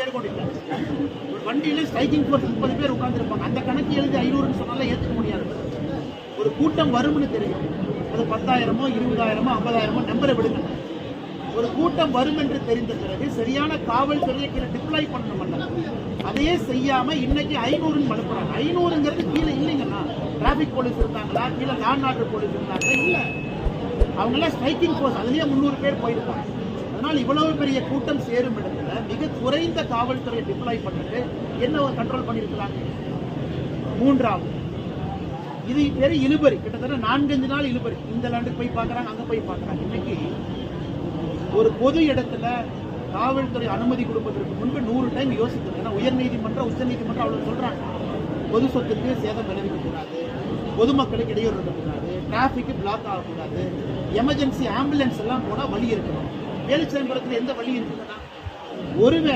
பேர் கொண்டிருக்காங்க. ஒரு வண்டியில ஸ்ட்ரைக்கிங் ஃபோர்ஸ் 30 பேர் உட்கார்ந்துருப்பாங்க. அந்த கணக்கு எழுதி 500ன்னு சொன்னாலும் ஏற்றுக்க முடியாது. ஒரு கூட்டம் வரும்னு தெரியும். அது 10,000மோ 20,000மோ 50,000மோ நம்பரை விடுங்க. ஒரு கூட்டம் வரும் என்று தெரிந்த பிறகு சரியான காவல்துறையை கீழே டிப்ளாய் பண்ணணும். அதையே செய்யாம இன்னைக்கு 500ன்னு அனுப்புறாங்க. 500ங்கிறது கீழே இல்லைங்கண்ணா. டிராபிக் போலீஸ் இருந்தாங்களா, கீழே லா அண்ட் ஆர்டர் போலீஸ் இருந்தாங்களா? இல்ல, அவங்களாம் ஸ்ட்ரைக்கிங் ஃபோர்ஸ். அதுலயே 300 பேர் போயிருப்பாங்க. அதனால் இவ்வளவு பெரிய கூட்டம் சேரும் இடத்துல மிக குறைந்த காவல்துறையை டிப்ளாய் பண்ணிட்டு என்ன கண்ட்ரோல் பண்ணிருக்கிறாங்க. மூன்றாவது, இது பேரு இழுபறி. கிட்டத்தட்ட 4-5 நாள் இழுபறி. இந்த லேண்டுக்கு போய் பார்க்கறாங்க, அங்க போய் பார்க்கறாங்க. இன்னைக்கு ஒரு பொது இடத்துல காவல்துறை அனுமதி கொடுப்பதற்கு முன்பு 100 டைம் யோசிக்கணும். ஏன்னா உயர்நீதிமன்றம், உச்ச நீதிமன்றம் அவ்வளவு சொல்றாங்க. பொது சொத்துக்கு சேதம் விளைவிக்கக்கூடாது, பொதுமக்களுக்கு இடையூறு இருக்கக்கூடாது, டிராபிக் பிளாக் ஆகக்கூடாது, எமர்ஜென்சி ஆம்புலன்ஸ் எல்லாம் போனா வழி இருக்கணும். வேலுச்சேம்பரத்தில் எந்த வழி இருக்குதுன்னா, ஒருவேளை